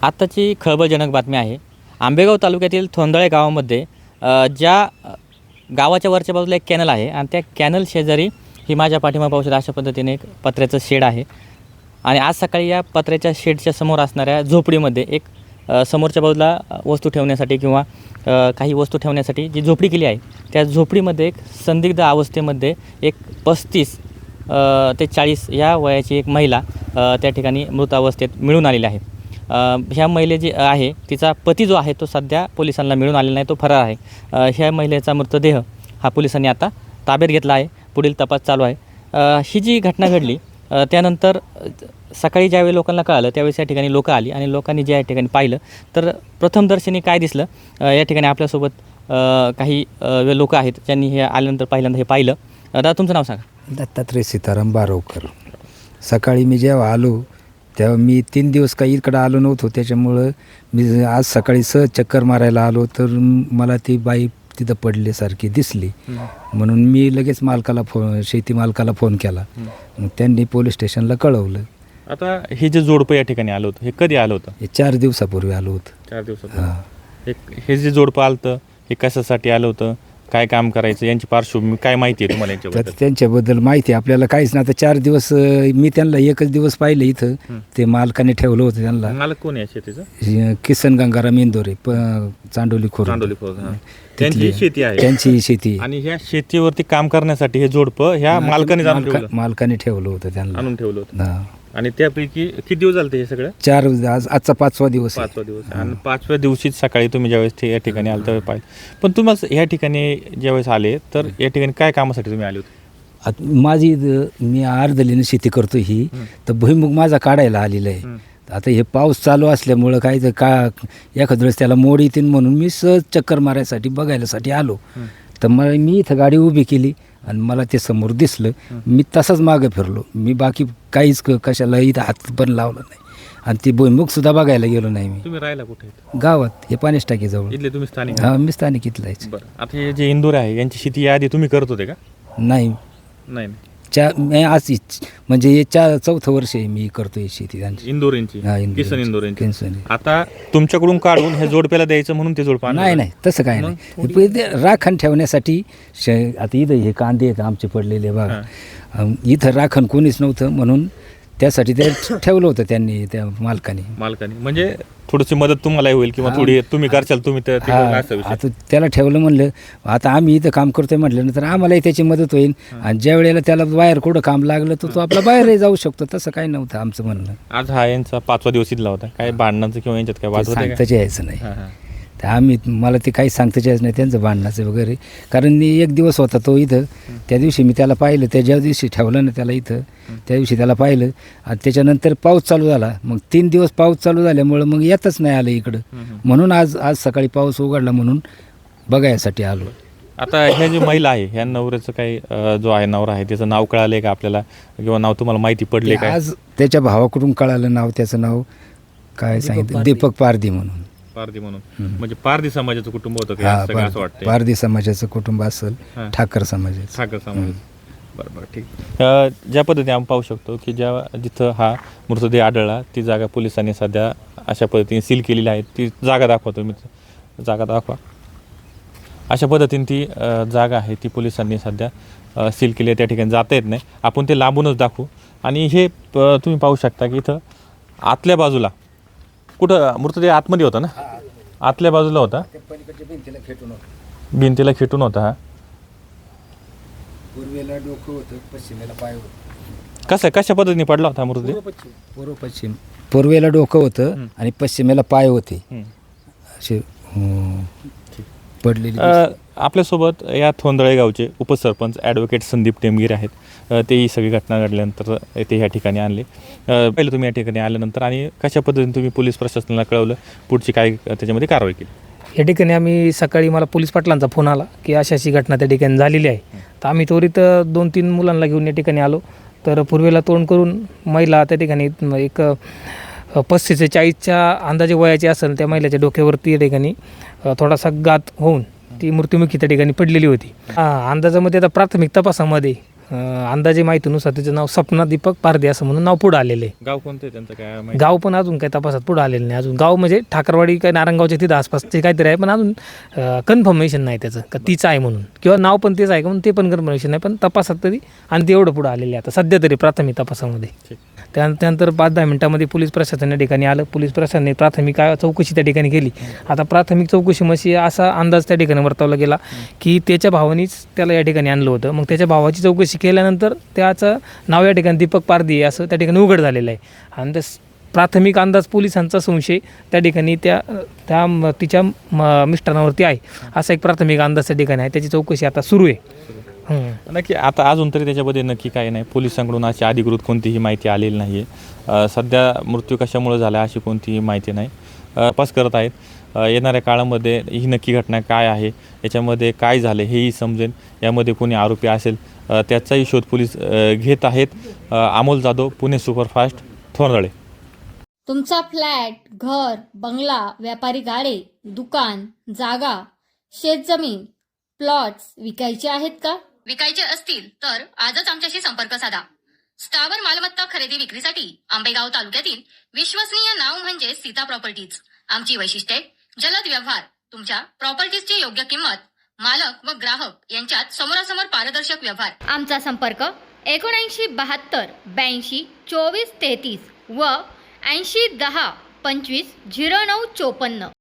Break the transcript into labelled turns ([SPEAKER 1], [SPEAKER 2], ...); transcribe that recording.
[SPEAKER 1] आत्ताची खळबळजनक बातमी आहे. आंबेगाव तालुक्यातील थोंदळे गावामध्ये ज्या गावाच्या वरच्या बाजूला एक कॅनल आहे आणि त्या कॅनल शेजारी ही माझ्या पाठीमागे पाहू शकता अशा पद्धतीने एक पत्र्याचं शेड आहे. आणि आज सकाळी या पत्र्याच्या शेडच्या समोर असणाऱ्या झोपडीमध्ये एक समोरच्या बाजूला वस्तू ठेवण्यासाठी किंवा काही वस्तू ठेवण्यासाठी जी झोपडी केली आहे त्या झोपडीमध्ये एक संदिग्ध अवस्थेमध्ये एक 35 ते 40 या वयाची एक महिला त्या ठिकाणी मृत अवस्थेत मिळून आलेली आहे. ह्या महिले जी आहे तिचा पती जो आहे तो सध्या पोलिसांना मिळून आलेला नाही, तो फरार आहे. ह्या महिलेचा मृतदेह हा पोलिसांनी आता ताब्यात घेतला आहे. पुढील तपास चालू आहे. ही जी घटना घडली त्यानंतर सकाळी ज्यावेळी लोकांना कळालं त्यावेळेस या ठिकाणी लोकं आली आणि लोकांनी ज्या ठिकाणी पाहिलं तर प्रथमदर्शनी काय दिसलं, या ठिकाणी आपल्यासोबत काही लोकं आहेत ज्यांनी हे आल्यानंतर पहिल्यांदा हे पाहिलं. दादा तुमचं नाव सांगा.
[SPEAKER 2] दत्तात्रय सीताराम बारवकर. सकाळी मी जेव्हा आलो तेव्हा मी 3 दिवस काही इकडं आलो नव्हतो, त्याच्यामुळं मी आज सकाळी सहज चक्कर मारायला आलो तर मला ती बाई तिथं पडल्यासारखी दिसली. म्हणून मी लगेच शेती मालकाला फोन केला. मग त्यांनी पोलीस स्टेशनला कळवलं.
[SPEAKER 3] आता हे जे जोडपं या ठिकाणी आलं होतं हे कधी आलं होतं?
[SPEAKER 2] हे 4 दिवसापूर्वी आलो होतं.
[SPEAKER 3] 4 दिवसापूर्वी. हे जे जोडपं आलं होतं हे कशासाठी आलं होतं, काय काम करायचं, यांची पार्श्वभूमी काय माहिती आहे तुम्हाला
[SPEAKER 2] तर
[SPEAKER 3] यांच्याबद्दल?
[SPEAKER 2] त्यांच्याबद्दल माहिती आपल्याला काहीच नाही. आता 4 दिवस मी त्यांना एकच दिवस पाहिलं इथं. ते मालकाने ठेवलं होतं त्यांना.
[SPEAKER 3] मालक कोण आहे शेतीचं?
[SPEAKER 2] किसन गंगाराम इंदोरे, चांडोली खोर.
[SPEAKER 3] त्यांची शेती आहे.
[SPEAKER 2] त्यांची शेती.
[SPEAKER 3] आणि ह्या शेतीवरती काम करण्यासाठी हे जोडपं ह्या
[SPEAKER 2] मालकाने ठेवलं होतं त्यांना.
[SPEAKER 3] आणून ठेवलं होतं. आणि त्यापैकी किती दिवस झाले हे सगळं?
[SPEAKER 2] 4. आजचा 5वा दिवस.
[SPEAKER 3] 5वा दिवस. आणि 5व्या दिवशीच सकाळी तुम्ही ज्यावेळेस ते या ठिकाणी आले त्यावेळेस पाहिलं. पण तुम्हाला या ठिकाणी ज्यावेळेस आले तर या ठिकाणी काय कामासाठी तुम्ही आले होते?
[SPEAKER 2] मी अर्धलीनं शेती करतो ही, तर भुईमुग माझा काढायला आलेला आहे. आता हे पाऊस चालू असल्यामुळं काय तर एखाद्या वेळेस त्याला मोड येतील म्हणून मी सहज चक्कर मारायसाठी बघायसाठी आलो. तर मी इथं गाडी उभी केली आणि मला ते समोर दिसलं. मी तसंच मागं फिरलो. मी बाकी काहीच कशाला इथं हात पण लावला नाही आणि ती भुईमुग सुद्धा बघायला गेलो नाही. मी
[SPEAKER 3] तुम्ही राहायला कुठे?
[SPEAKER 2] गावात, हे पाण्यास टाकीजवळ.
[SPEAKER 3] इथले तुम्ही स्थानिक?
[SPEAKER 2] हां, मी स्थानिक इथलाच.
[SPEAKER 3] बरं. आता हे जे इंदोरे आहे यांची शेती याआधी तुम्ही करत होते का?
[SPEAKER 2] नाही. म्हणजे हे 4th वर्ष आहे मी करतोय शेती त्यांची.
[SPEAKER 3] इंदोरेंची? किसन इंदोरेंची.
[SPEAKER 2] किसन.
[SPEAKER 3] आता तुमच्याकडून काढून हे जोडप्याला द्यायचं म्हणून ते जोडपं?
[SPEAKER 2] नाही, तसं काय नाही. ते राखण ठेवण्यासाठी. आता इथं हे कांदे आहेत आमचे पडलेले बघा. इथं राखण कोणीच नव्हतं म्हणून त्यासाठी ते ठेवलं होतं त्यांनी, त्या मालकाने.
[SPEAKER 3] म्हणजे थोडीशी मदत तुम्हाला होईल किंवा थोडी तुम्ही करशाल तुम्ही
[SPEAKER 2] आता त्याला ठेवलं म्हणलं. आता आम्ही इथं काम करतोय म्हटल्यानंतर आम्हालाही त्याची मदत होईल. आणि ज्या वेळेला त्याला बाहेर कुठं काम लागलं तर तो आपला बाहेरही जाऊ शकतो. तसं काही नव्हतं आमचं म्हणणं.
[SPEAKER 3] आज हा यांचा 5वा दिवस इथला होता. काय भांडणाचं किंवा यांच्यात काय वाद होते?
[SPEAKER 2] सांगताच यायचं नाही. तर मला ते काही सांगताच यायचं नाही त्यांचं भांडणाचं वगैरे. कारण एक दिवस होता तो इथं. त्या दिवशी मी त्याला पाहिलं. ज्या दिवशी ठेवलं ना त्याला इथं त्या दिवशी त्याला पाहिलं. आणि त्याच्यानंतर पाऊस चालू झाला. मग 3 दिवस पाऊस चालू झाल्यामुळं मग येतच नाही आलं इकडं. म्हणून आज सकाळी पाऊस उघडला म्हणून बघायसाठी आलो.
[SPEAKER 3] आता ह्या जी महिला आहे ह्या नवऱ्याचं काही जो आहे नवरा आहे त्याचं नाव कळालं का आपल्याला किंवा नाव तुम्हाला माहिती पडले का?
[SPEAKER 2] आज त्याच्या भावाकडून कळालं नाव. त्याचं नाव काय सांगितलं? दीपक पारधी म्हणून.
[SPEAKER 3] म्हणजे पारधी समाजाचं कुटुंब होतं का?
[SPEAKER 2] पारधी समाजाचं कुटुंब असेल. ठाकर समाजाचं.
[SPEAKER 3] बरोबर, ठीक. ज्या पद्धतीने आपण पाहू शकतो की जिथं हा मृतदेह आढळला ती जागा पोलिसांनी सध्या अशा पद्धतीने सील केलेली आहे. ती जागा दाखवतो मी. जागा दाखवा. अशा पद्धतीने ती जागा आहे ती पोलिसांनी सध्या सील केली आहे. त्या ठिकाणी जाता येत नाही. आपण ते लांबूनच दाखवू. आणि हे तुम्ही पाहू शकता की इथं आतल्या बाजूला कुठं मृतदेह आतमध्ये होता ना? आतल्या बाजूला होता. भिंतीला खेटून होता. हा
[SPEAKER 2] पूर्वेला डोकं होतं, पश्चिमेला पाय होतं.
[SPEAKER 3] कशा पद्धतीने पडला होता मृतदेह?
[SPEAKER 2] पूर्व पश्चिम. पूर्वेला डोकं होतं आणि पश्चिमेला पाय होते असे पडलेले.
[SPEAKER 3] आपल्यासोबत या थोंदळे गावचे उपसरपंच ॲडव्होकेट संदीप टेमगिरे आहेत. ते ही सगळी घटना घडल्यानंतर ते ह्या ठिकाणी आणले. पहिलं तुम्ही या ठिकाणी आल्यानंतर आणि कशा पद्धतीने तुम्ही पोलीस प्रशासनाला कळवलं, पुढची काय त्याच्यामध्ये कारवाई केली?
[SPEAKER 4] या ठिकाणी आम्ही सकाळी मला पोलीस पाटलांचा फोन आला की अशी घटना त्या ठिकाणी झालेली आहे. तर आम्ही त्वरित 2-3 मुलांना घेऊन या ठिकाणी आलो. तर पूर्वेला तोंड करून महिला त्या ठिकाणी एक 35 ते 40च्या अंदाजे वयाची असेल त्या महिलेच्या डोक्यावरती या ठिकाणी थोडासा घात होऊन ती मृत्युमुखी त्या ठिकाणी पडलेली होती. अंदाजामध्ये आता प्राथमिक तपासामध्ये अंदाजे माहितीनुसार त्याचं नाव सपना दीपक पारदे असं म्हणून नाव पुढं आलेलं आहे.
[SPEAKER 3] गाव कोणतं आहे त्यांचं काय माहिती?
[SPEAKER 4] गाव पण अजून काही तपासात पुढं आलेलं नाही. अजून गाव म्हणजे ठाकरवाडी काय नारायणगावच्या तिथं आसपासचे काहीतरी आहे, पण अजून कन्फर्मेशन नाही त्याचं का तीचं आहे म्हणून, किंवा नाव पण तेच आहे का म्हणून ते पण कन्फर्मेशन नाही. पण तपासात तरी आणि ते एवढं पुढं आलेलं आहे आता सध्या तरी प्राथमिक तपासामध्ये.
[SPEAKER 3] ठीक.
[SPEAKER 4] त्यानंतर 5-10 मिनिटांमध्ये पोलीस प्रशासन या ठिकाणी आलं. पोलीस प्रशासनाने प्राथमिक चौकशी त्या ठिकाणी केली. आता प्राथमिक चौकशीमध्ये असा अंदाज त्या ठिकाणी वर्तवला गेला की त्याच्या भावानीच त्याला या ठिकाणी आणलं होतं. मग त्याच्या भावाची चौकशी केल्यानंतर त्याचं नाव या ठिकाणी दीपक पारदी असं त्या ठिकाणी उघड झालेलं आहे. आणि त्या प्राथमिक अंदाज पोलिसांचा संशय त्या ठिकाणी तिच्या मिस्टरांवरती आहे असा एक प्राथमिक अंदाज त्या ठिकाणी आहे. त्याची चौकशी आता सुरू आहे.
[SPEAKER 3] नक्की आता अजून तरी त्याच्यामध्ये नक्की काही नाही. पोलिसांकडून अशी अधिकृत कोणतीही माहिती आलेली नाही आहे. सध्या मृत्यू कशामुळे झाला अशी कोणतीही माहिती नाही. तपास करत आहेत. येणाऱ्या काळामध्ये ही नक्की घटना काय आहे, याच्यामध्ये काय झाले हेही समजेल. यामध्ये कोणी आरोपी असेल त्याचाही शोध पोलीस घेत आहेत. अमोल जाधव, पुणे सुपरफास्ट, थोरदळे.
[SPEAKER 5] तुमचा फ्लॅट, घर, बंगला, व्यापारी गाडे, दुकान, जागा, शेतजमीन, प्लॉट्स विकायचे आहेत का?
[SPEAKER 6] विकायचे असतील तर आजच आमच्याशी संपर्क साधा. स्थावर मालमत्ता खरेदी विक्रीसाठी आंबेगाव तालुक्यातील विश्वसनीय नाव म्हणजे सीता प्रॉपर्टीज. आमची वैशिष्ट्ये: जलद व्यवहार, तुमच्या प्रॉपर्टीजची योग्य किंमत, मालक व ग्राहक यांच्यात समोरासमोर पारदर्शक व्यवहार.
[SPEAKER 5] आमचा संपर्क 7972 82 24 33 व 80 10 25 09 54.